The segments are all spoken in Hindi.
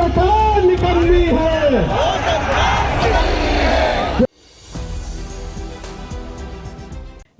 सरकार निकलनी है।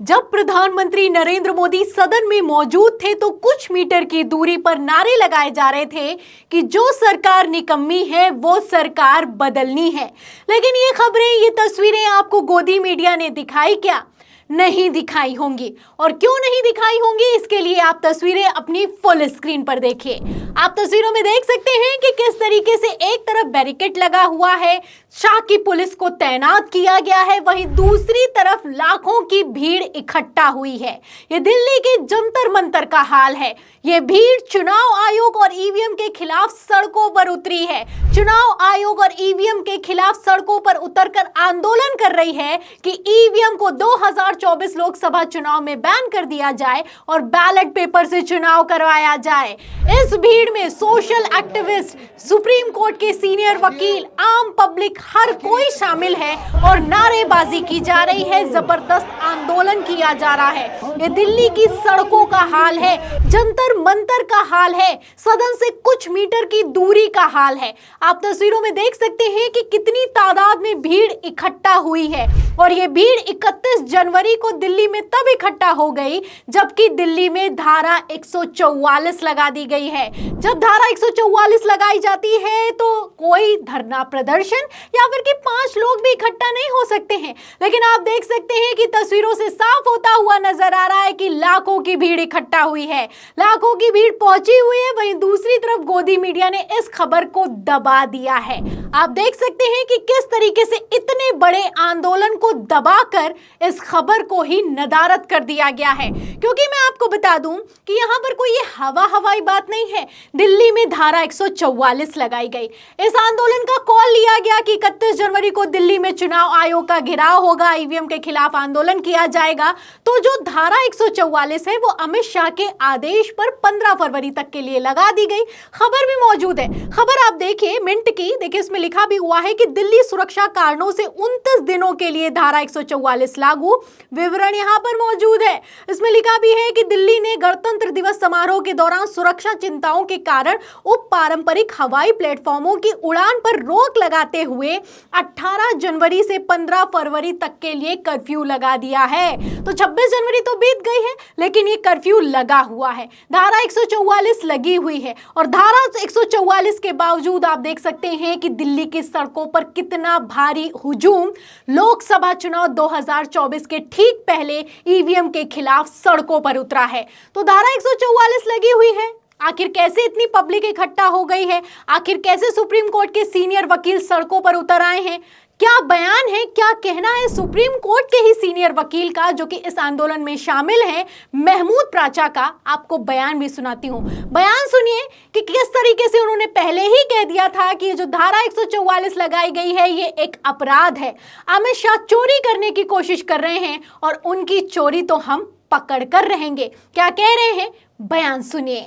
जब प्रधानमंत्री नरेंद्र मोदी सदन में मौजूद थे तो कुछ मीटर की दूरी पर नारे लगाए जा रहे थे कि जो सरकार निकम्मी है वो सरकार बदलनी है। लेकिन ये खबरें, ये तस्वीरें आपको गोदी मीडिया ने दिखाई क्या? नहीं दिखाई होंगी। और क्यों नहीं दिखाई होंगी, इसके लिए आप तस्वीरें अपनी फुल स्क्रीन पर देखिए। आप तस्वीरों में देख सकते हैं कि किस तरीके से एक तरफ बैरिकेड लगा हुआ है, शाह की पुलिस को तैनात किया गया है, वहीं दूसरी तरफ लाखों की भीड़ इकट्ठा हुई है। ये दिल्ली के जंतर मंतर का हाल है। ये भीड़ चुनाव आयोग और ईवीएम के खिलाफ सड़कों पर उतरी है। चुनाव आयोग और ईवीएम के खिलाफ सड़कों पर उतरकर आंदोलन कर रही है कि ईवीएम को 2024 लोकसभा चुनाव में बैन कर दिया जाए और बैलेट पेपर से चुनाव करवाया जाए। इस भीड़ में सोशल एक्टिविस्ट, सुप्रीम कोर्ट के सीनियर वकील, आम पब्लिक, हर कोई शामिल है और नारेबाजी की जा रही है, जबरदस्त आंदोलन किया जा रहा है। ये दिल्ली की सड़कों का हाल है, जंतर मंतर का हाल है, सदन से कुछ मीटर की दूरी का हाल है। आप तस्वीरों में देख सकते हैं कि कितनी तादाद में भीड़ इकट्ठा हुई है। और ये भीड़ 31 जनवरी को दिल्ली में तब इकट्ठा हो गई जबकि दिल्ली में धारा 144 लगा दी गई है। जब धारा 144 लगाई जाती है तो कोई धरना प्रदर्शन या फिर कि 5 लोग भी इकट्ठा नहीं हो सकते हैं। लेकिन आप देख सकते हैं कि तस्वीरों से साफ होता हुआ नजर आ रहा है कि लाखों की भीड़ इकट्ठा हुई है, लाखों की भीड़ पहुंची हुई है। वहीं दूसरी तरफ गोदी मीडिया ने इस खबर को दबा दिया है। आप देख सकते हैं कि किस तरीके से इतने बड़े आंदोलन को दबाकर इस खबर को ही नदारद कर दिया गया है। क्योंकि मैं आपको बता दूं कि यहां पर कोई ये हवाई बात नहीं है। दिल्ली में धारा 144 लगाई गई। इस आंदोलन का कॉल लिया गया कि 31 जनवरी को दिल्ली में चुनाव आयोग का घेराव होगा, ईवीएम के खिलाफ आंदोलन किया जाएगा। तो जो धारा 144 है वो अमित शाह के आदेश पर 15 फरवरी तक के लिए लगा दी गई। खबर भी मौजूद है। खबर आप देखिए मिंट की, देखिए इसमें लिखा भी हुआ है कि दिल्ली सुरक्षा कारणों से 29 दिनों के लिए धारा 144 लागू। विवरण यहां पर मौजूद है। इसमें लिखा भी है कि दिल्ली ने गणतंत्र दिवस समारोह के दौरान सुरक्षा चिंताओं के कारण उप पारंपरिक हवाई प्लेटफॉर्मों की उड़ान पर रोक लगाते हुए 18 जनवरी से 15 फरवरी तक के लिए कर्फ्यू लगा दिया है। तो 26 जनवरी तो बीत गई है लेकिन ये कर्फ्यू लगा हुआ है। धारा 144 लगी हुई है और धारा 144 के बावजूद आप देख सकते हैं कि दिल्ली की सड़कों पर कितना भारी हुजूम लोकसभा चुनाव 2024 के ठीक पहले ईवीएम के खिलाफ सड़कों पर उतरा है। तो धारा 144 लगी हुई है। आखिर कैसे इतनी पब्लिक इकट्ठा हो गई है? आखिर कैसे सुप्रीम कोर्ट के सीनियर वकील सड़कों पर उतर आए हैं? क्या बयान है, क्या कहना है सुप्रीम कोर्ट के ही सीनियर वकील का जो कि इस आंदोलन में शामिल हैं, महमूद प्राचा का? आपको बयान भी सुनाती हूं। बयान सुनिए कि किस तरीके से उन्होंने पहले ही कह दिया था कि जो धारा 144 लगाई गई है ये एक अपराध है। अमित शाह चोरी करने की कोशिश कर रहे हैं और उनकी चोरी तो हम पकड़ कर रहेंगे। क्या कह रहे हैं, बयान सुनिए।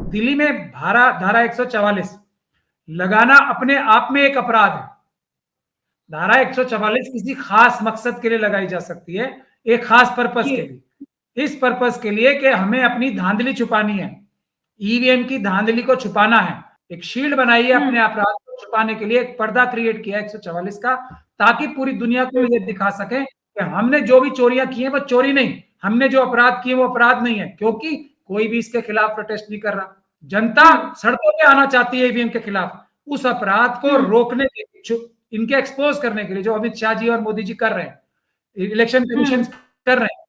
दिल्ली में धारा 144 लगाना अपने आप में एक अपराध है। धारा 144 किसी खास मकसद के लिए लगाई जा सकती है, एक खास पर्पस के लिए। इस पर्पस के लिए कि हमें अपनी धांधली छुपानी है, ईवीएम की धांधली को छुपाना है। एक शील्ड बनाई है अपने अपराध को छुपाने के लिए, एक पर्दा क्रिएट किया 144 का, ताकि पूरी दुनिया को ये दिखा सके कि हमने जो भी चोरियां की हैं वो चोरी नहीं, हमने जो अपराध किए वो अपराध नहीं है। क्योंकि कोई भी इसके खिलाफ प्रोटेस्ट नहीं कर रहा। जनता सड़कों पे आना चाहती है ईवीएम के खिलाफ। उस अपराध को रोकने के लिए, इनके एक्सपोज करने के लिए जो अमित शाह जी और मोदी जी कर रहे हैं, इलेक्शन कमीशन कर रहे हैं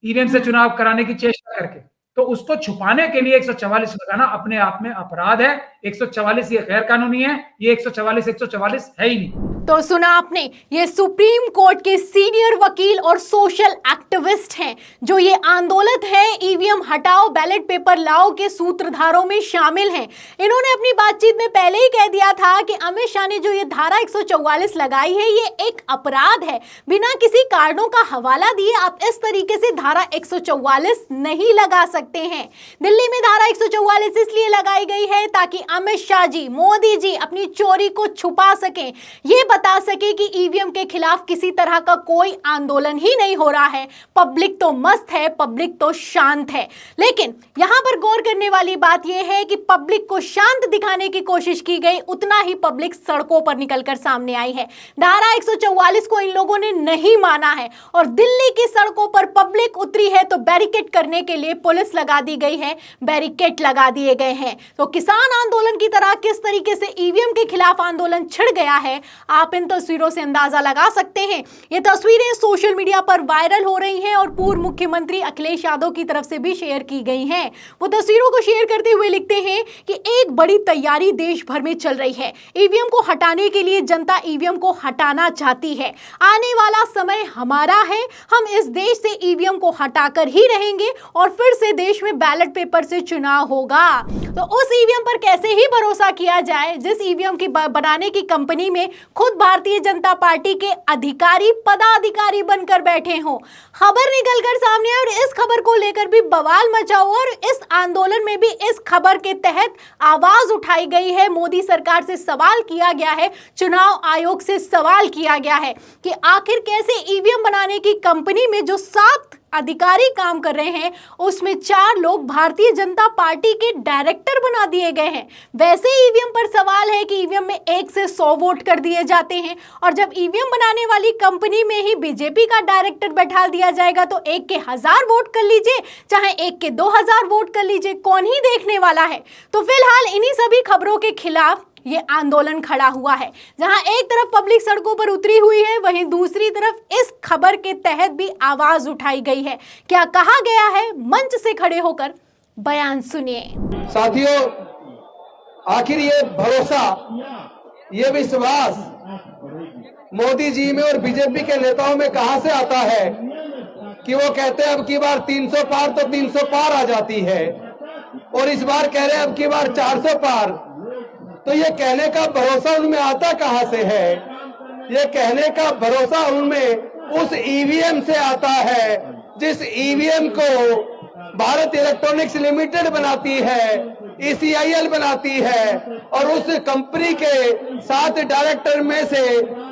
ईवीएम से चुनाव कराने की चेष्टा करके, तो उसको छुपाने के लिए 144 लगाना अपने आप में अपराध है। 144 ये गैर कानूनी है, ये 144 है ही नहीं। तो सुना आपने, ये सुप्रीम कोर्ट के सीनियर वकील और सोशल एक्टिविस्ट हैं जो ये आंदोलन है ईवीएम हटाओ बैलेट पेपर लाओ के सूत्रधारों में शामिल हैं। इन्होंने अपनी बातचीत में पहले ही कह दिया था कि अमित शाह ने जो ये धारा 144 लगाई है ये एक अपराध है। बिना किसी कारणों का हवाला दिए आप इस तरीके से धारा 144 नहीं लगा सकते। सकते हैं। दिल्ली में धारा 144 इसलिए लगाई गई है ताकि अमित शाह जी, मोदी जी अपनी चोरी को छुपा सकें, ये बता सके कि ईवीएम के खिलाफ किसी तरह का कोई आंदोलन ही नहीं हो रहा है। पब्लिक तो मस्त है, पब्लिक तो शांत है। लेकिन यहां पर गौर करने वाली बात यह है कि पब्लिक को शांत दिखाने की कोशिश की गई, उतना ही पब्लिक सड़कों पर निकलकर सामने आई है। धारा 144 को इन लोगों ने नहीं माना है और दिल्ली की सड़कों पर पब्लिक उतरी है तो बैरिकेड करने के लिए पुलिस लगा दी गई है, बैरिकेड लगा दिए गए हैं। तो किसान आंदोलन की तरह किस तरीके से ईवीएम के खिलाफ आंदोलन छिड़ गया है, आप इन तस्वीरों से अंदाजा लगा सकते हैं। ये तस्वीरें सोशल मीडिया पर वायरल हो रही हैं और पूर्व मुख्यमंत्री अखिलेश यादव की तरफ से भी शेयर की गई हैं। वो तस्वीरों को शेयर करते हुए लिखते हैं कि एक बड़ी तैयारी देश भर में चल रही है। ईवीएम को हटाने के लिए जनता ईवीएम को हटाना चाहती है। आने वाला समय हमारा है, हम इस देश से ईवीएम को हटाकर ही रहेंगे और फिर से देश में बैलेट पेपर से चुनाव होगा। तो उस ईवीएम पर कैसे ही भरोसा किया जाए जिस ईवीएम की बनाने की कंपनी में खुद भारतीय जनता पार्टी के अधिकारी पदाधिकारी बनकर बैठे हों। खबर निकलकर सामने और इस खबर को लेकर भी बवाल मचा हुआ और इस आंदोलन में भी इस खबर के तहत आवाज उठाई गई है। मोदी सरकार से सवाल किया गया है, चुनाव आयोग से सवाल किया गया है कि आखिर कैसे ईवीएम बनाने की कंपनी में जो 7 अधिकारी काम कर रहे हैं उसमें 4 लोग भारतीय जनता पार्टी के डायरेक्टर बना दिए गए हैं। वैसे ईवीएम पर सवाल है कि ईवीएम में 1 से 100 वोट कर दिए जाते हैं और जब ईवीएम बनाने वाली कंपनी में ही बीजेपी का डायरेक्टर बैठा दिया जाएगा तो 1 के 1000 वोट कर लीजिए, चाहे 1 के 2000 वोट कर लीजिए, कौन ही देखने वाला है। तो फिलहाल इन्हीं सभी खबरों के खिलाफ ये आंदोलन खड़ा हुआ है। जहां एक तरफ पब्लिक सड़कों पर उतरी हुई है, वहीं दूसरी तरफ इस खबर के तहत भी आवाज उठाई गई है। क्या कहा गया है, मंच से खड़े होकर बयान सुनिए। साथियों, आखिर ये भरोसा, ये विश्वास मोदी जी में और बीजेपी के नेताओं में कहां से आता है कि वो कहते हैं अब की बार 300 पार तो 300 पार आ जाती है और इस बार कह रहे हैं अब की बार 400 पार। तो ये कहने का भरोसा उनमें आता कहां से है? ये कहने का भरोसा उनमें उस ईवीएम से आता है जिस ईवीएम को भारत इलेक्ट्रॉनिक्स लिमिटेड बनाती है, ECIL बनाती है और उस कंपनी के 7 डायरेक्टर में से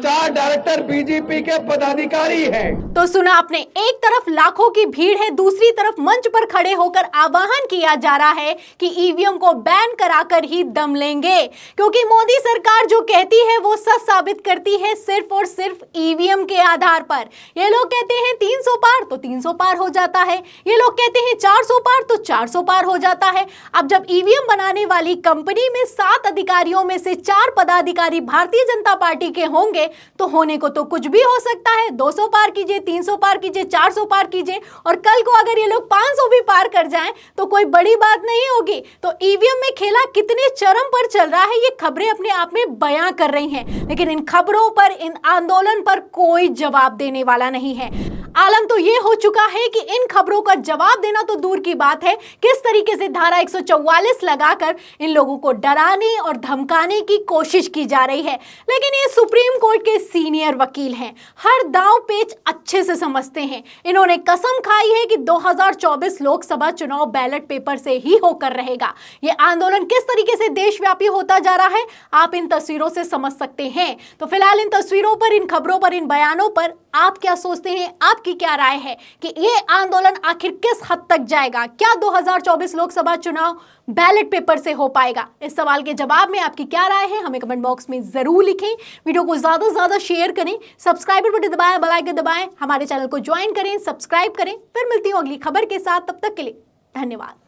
4 डायरेक्टर बीजेपी के पदाधिकारी हैं। तो सुना आपने, एक तरफ लाखों की भीड़ है, दूसरी तरफ मंच पर खड़े होकर आह्वान किया जा रहा है कि ईवीएम को बैन कराकर ही दम लेंगे, क्योंकि मोदी सरकार जो कहती है वो सच साबित करती है सिर्फ और सिर्फ ईवीएम के आधार पर। ये लोग कहते हैं 300 पार तो 300 पार हो जाता है, ये लोग कहते हैं 400 पार तो 400 पार हो जाता है। अब जब ईवीएम बनाने वाली कंपनी में 7 अधिकारियों में से 4 पदाधिकारी भारतीय जनता पार्टी के होंगे तो होने को तो कुछ भी हो सकता है। 200 पार कीजिए, 300 पार कीजिए, 400 पार कीजिए और कल को अगर ये लोग 500 भी पार कर जाएं तो कोई बड़ी बात नहीं होगी। तो ईवीएम में खेला कितने चरम पर चल रहा है ये खबरें अपने आप में बयां कर रही हैं, लेकिन इन खबरों पर, इन आंदोलन पर कोई जवाब देने वाला नहीं है। आलम तो ये हो चुका है कि इन खबरों का जवाब देना तो दूर की बात है, किस तरीके से धारा 144 लगाकर इन लोगों को डराने और धमकाने की कोशिश की जा रही है। लेकिन ये सुप्रीम कोर्ट के सीनियर वकील हैं, हर दांव पेच अच्छे से समझते हैं। इन्होंने कसम खाई है कि 2024 लोकसभा चुनाव बैलेट पेपर से ही होकर रहेगा। ये आंदोलन किस तरीके से देशव्यापी होता जा रहा है आप इन तस्वीरों से समझ सकते हैं। तो फिलहाल इन तस्वीरों पर, इन खबरों पर, इन बयानों पर आप क्या सोचते हैं, आपकी क्या राय है कि ये आंदोलन आखिर किस हद तक जाएगा? क्या 2024 लोकसभा चुनाव बैलेट पेपर से हो पाएगा? इस सवाल के जवाब में आपकी क्या राय है हमें कमेंट बॉक्स में जरूर लिखें। वीडियो को ज्यादा से ज्यादा शेयर करें, सब्सक्राइबर बटन दबाएं, बेल आइकन दबाएं, हमारे चैनल को ज्वाइन करें, सब्सक्राइब करें। फिर मिलती हूँ अगली खबर के साथ, तब तक के लिए धन्यवाद।